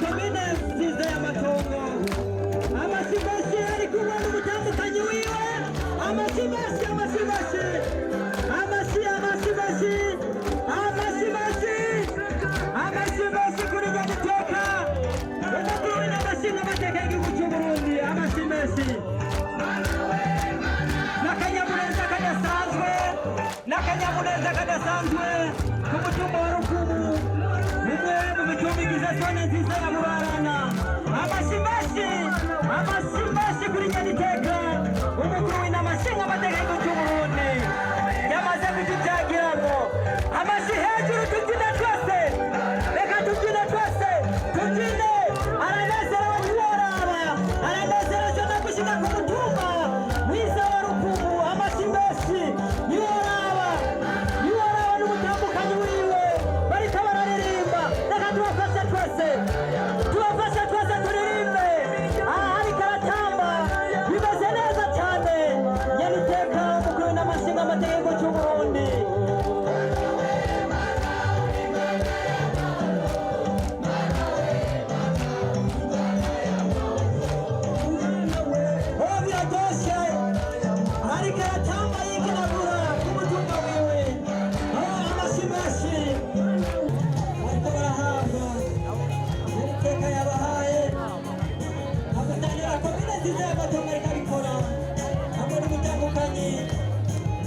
komine nziza y'amatongo. Amasibashi ari kumwe n'umutambukanyi wiwe. Amasibashi kuri Nyabiteka. Umukuru w'inama amateka y'igihugu cy'u Burundi. Amasibashi n'akanyamuneza kadasanzwe ku mutumba wa Rukumu, umwe mu mitumba igize zone nziza ya Burarana. Amasibashi kuri Nyabiteka, umukuru w'inama amateka y'igihugu cy'u Burundi yamaze kutubyagirango. Amashi hejuru, tubyine twese, reka tubyine twese, tubyine. Aranezerewe ntiworaba, aranezerewe no gushyika ku mutumba mwiza wa Rukumu. Amasibashi ntiworaba n'umutambukanyi wiwe bariko bararirimba. Reka tubafashe twese turirimbe. Aha hariko aratamba bimeze neza cyane. Nyabiteka, umukuru w'inama amategeko cy'u Burundi. Biraryoshe, ariko aratamba yikinagura ku mutumba wiwe. Amasibashi bariko barahabwa Nyabiteka yabahaye. Agutangira komine nziza y'amatongo ariko abikora hamwe n'umutambukanyi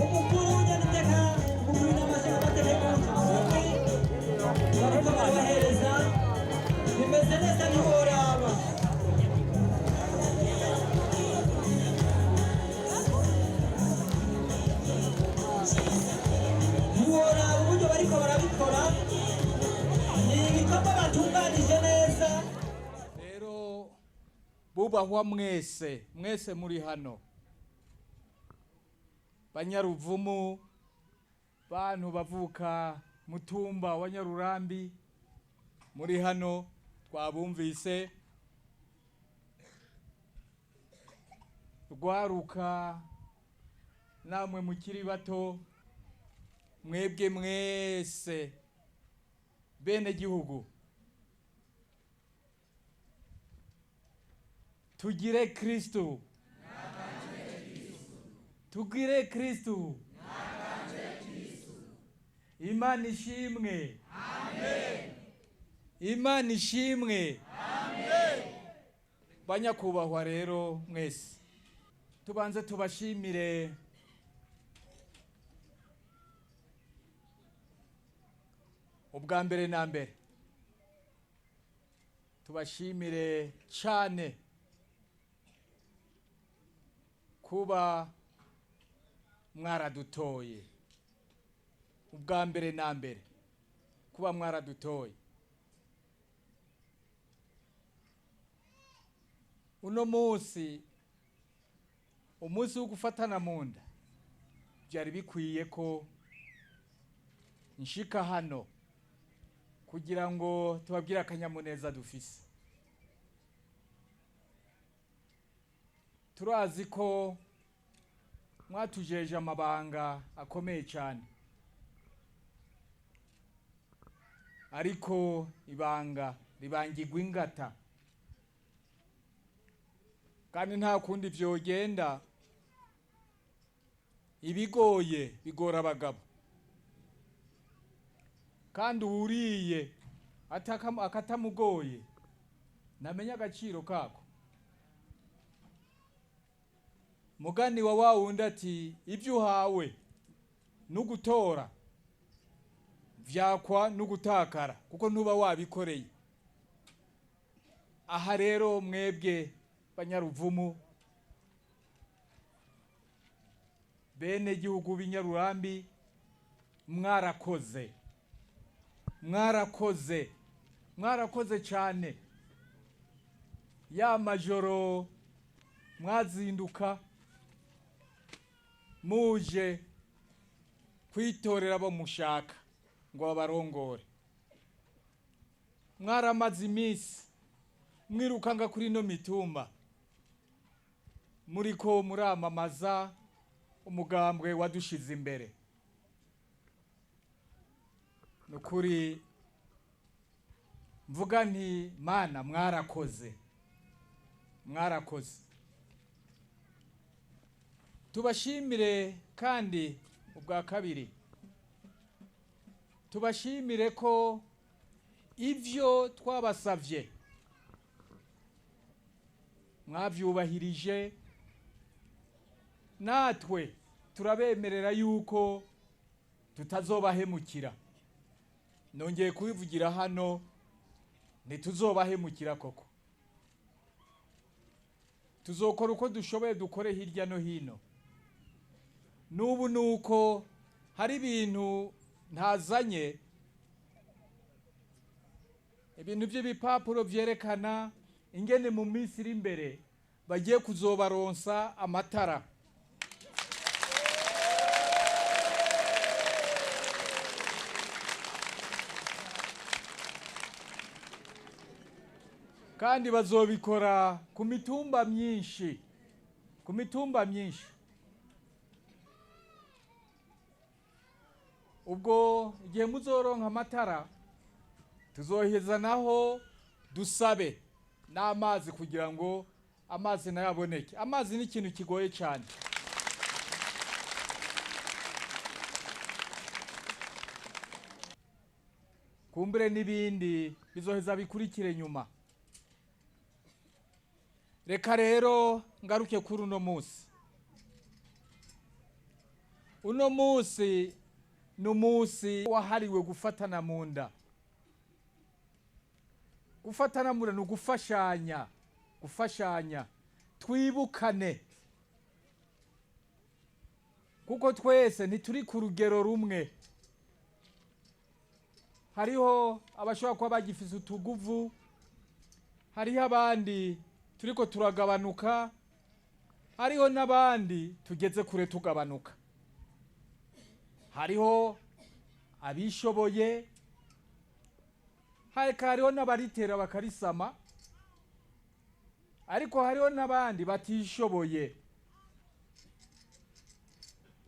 umukuru w'Nyabiteka, umukuru w'inama amategeko bariko barabahereza. Bimeze neza ntiworaba. Ntiworaba uburyo bariko barabikora. Ni ibikorwa batunganije neza. Rero bubahwa mwese muri hano, Banyaruvumu, bantu bavuka mutumba wa Nyarurambi, muri hano twabumvise. Rwaruka namwe mukiri bato, mwebwe mwese bene gihugu, tugire Kristo, tugire Kristo, Imana ishimwe, Imana ishimwe. Banyakubahwa rero mwese, tubanze tubashimire ubwa mbere na mbere. Tubashimire cyane kuba mwaradutoye. Ubwa mbere na mbere kuba mwaradutoye. Uno munsi, umunsi wo gufatana mu nda, byari bikwiye ko nshika hano kugira ngo tubabwire akanyamuneza dufise. Turazi ko mwatujeje amabanga akomeye cyane, ariko ibanga ribangirwa ingata, kandi nta kundi vyogenda. Ibigoye bigora abagabo, kandi uwuriye akatamugoye namenya agaciro kako. Mugani wa wundi ati, ibyo uhawe n'ugutora vyakwa n'ugutakara, kuko ntuba wabikoreye. Aha rero mwebwe Banyaruvumu, bene gihugu b'Inyarurambi, mwarakoze, mwarakoze cyane. Ya majoro mwazinduka muje kwitorera abo mushaka ngo babarongore. Mwaramaze iminsi mwirukanga kuri no mitumba, muriko muramamaza umugambwe wadushize imbere. Nukuri mvuga nti Mana mwarakoze, mwarakoze. Tubashimire kandi ubwa kabiri, tubashimire ko ivyo twabasavye mwavyubahirije, natwe turabemerera yuko tutazobahemukira. Nongeye kubivugira hano, ntituzobahemukira koko. Tuzokora uko dushoboye dukore hirya no hino. Nubu nuko hari ibintu ntazanye, ibintu by'ibipapuro vyerekana ingene mu minsi iri imbere bagiye kuzobaronsa amatara. Kandi bazobikora ku mitumba myinshi, ku mitumba myinshi. Ubwo igihe muzoronka amatara, tuzoheza naho dusabe n'amazi kugira ngo amazi nayo aboneke. Amazi ni ikintu kigoye cyane. Kumbure n'ibindi bizoheza bikurikire nyuma. Reka rero ngaruke kuri uno munsi. Uno munsi ni umunsi wahariwe gufatana mu nda. Gufatana mu nda ni ugufashanya, gufashanya. Twibukane, kuko twese ntituri ku rugero rumwe. Hariho abashobora kuba bagifise utuguvu, hariho abandi turiko turagabanuka, hariho n'abandi tugeze kure tugabanuka. Hariho abishoboye, hariho n'abaritera bakarisama, ariko hariho n'abandi batishoboye.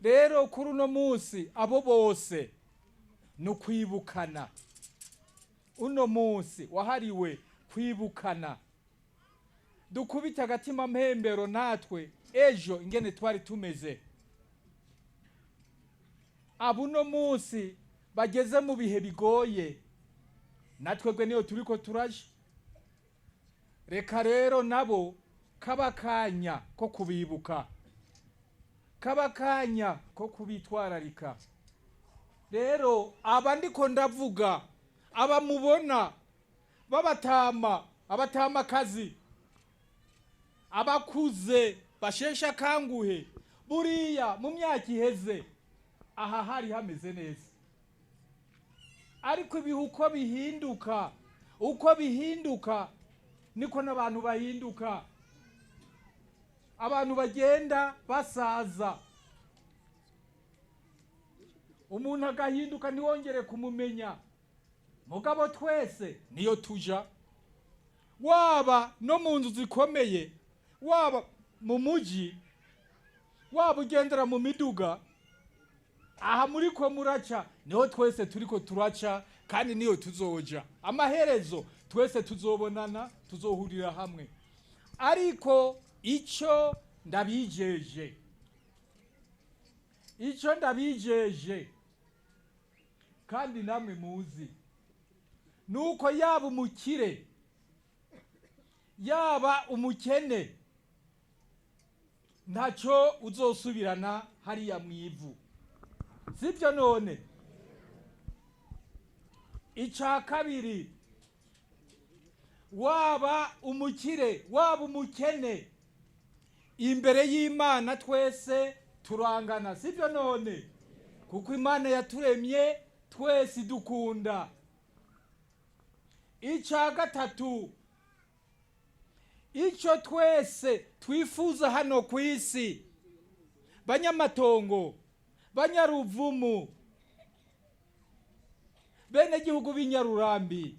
Rero kuri uno munsi abo bose ni ukwibukana. Uno munsi wahariwe kwibukana. Dukubita agatima mpembero natwe ejo ingene twari tumeze. Abuno munsi bageze mu bihe bigoye, natwebwe niyo turiko turaje. Reka rero nabo kabakanya ko kubibuka, kabakanya ko kubitwararika. Rero aba ndiko ndavuga, aba mubona babatama, abatamakazi, abakuze bashesha kanguhe, buriya mu myaka iheze aha hari hameze neza. Ariko ibihe uko bihinduka niko n'abantu bahinduka. Abantu bagenda basaza, umuntu agahinduka ntiwongere kumumenya. Mugabo twese niyo tuja, waba no mu nzu zikomeye, waba mu muji, waba ugendera mu miduga, aha muriko muraca niho twese turiko turaca, kandi niyo tuzoja. Amaherezo twese tuzobonana, tuzohurira hamwe. Ariko ico ndabijeje kandi namwe muzi, nuko yaba umukire yaba umukene ntaco uzosubirana hariya mwivu. Sibyo none? Ica kabiri, waba umukire waba umukene, imbere y'Imana twese turangana. Sibyo none? Kuko Imana yaturemye twese dukunda. Ica gatatu, ico twese twifuza hano ku isi, banyamatongo, banyaruvumu, bene gihugu b'inyarurambi,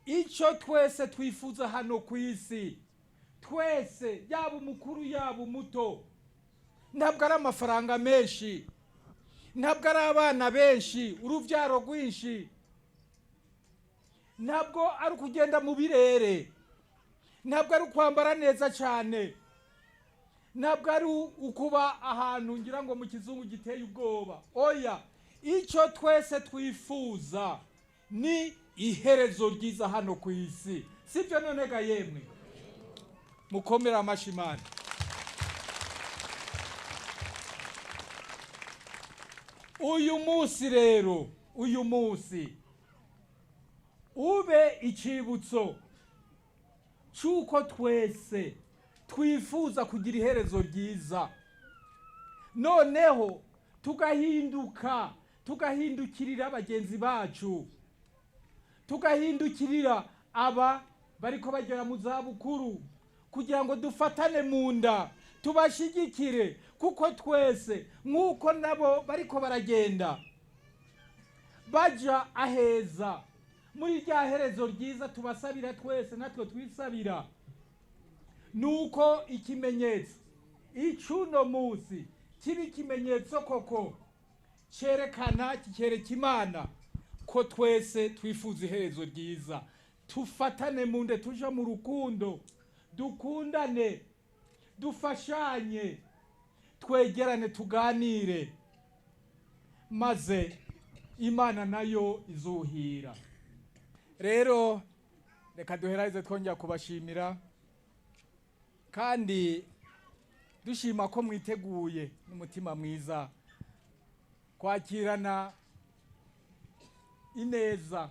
ico twese twifuza hano ku isi, twese, yaba umukuru yaba umuto, ntabwo ari amafaranga menshi, ntabwo ari abana benshi, uruvyaro rwinshi. ntabwo ari ukugenda mu birere, ntabwo ari ukwambara neza cyane, ntabwo ari ukuba ahantu ngira ngo mu kizungu giteye ubwoba. Oya, icyo twese twifuza ni iherezo ryiza hano ku isi. Sibyo none ga yemwe? Mukomera amashyi Imana. Uyu munsi rero, uyu munsi ube icibutso cy'uko twese twifuza kugira iherezo ryiza, noneho tugahindukirira bagenzi bacu, tugahindukirira aba bariko bagera mu zabukuru, kugira ngo dufatane mu nda tubashigikire, kuko twese nk'uko nabo bariko baragenda baja aheza muri rya herezo ryiza tubasabira twese, natwe twisabira, nuko ikimenyetso icuno munsi kiba ikimenyetso koko cyerekana, kikereka Imana ko twese twifuza iherezo ryiza. Tufatane mu nda, tuje mu rukundo, dukundane, dufashanye, twegerane, tuganire, maze Imana nayo izuhira. Rero reka duhereze twongera kubashimira, kandi dushima ko mwiteguye n'umutima mwiza kwakirana ineza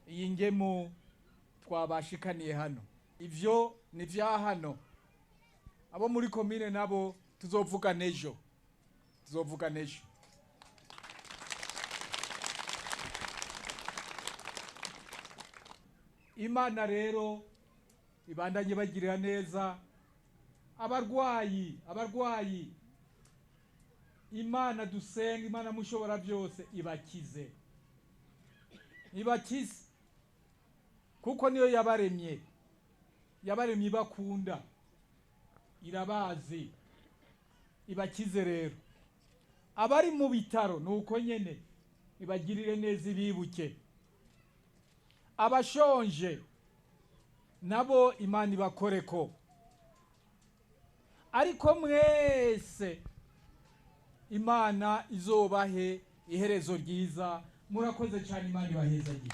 iyi ngemu twabashikaniye hano. Ivyo ni vya hano, abo muri komine nabo tuzovugana ejo. Imana rero ibandanye bagirira neza abarwayi. Imana dusenga, Imana mushobora byose, ibakize, kuko niyo yabaremye ibakunda, irabazi, ibakize. Rero abari mu bitaro nuko nyene ibagirire neza, ibibuke. Abashonje nabo Imana ibakoreko, ariko mwese Imana izobahe iherezo ryiza. Murakoze cyane, Imana ibahezagiye.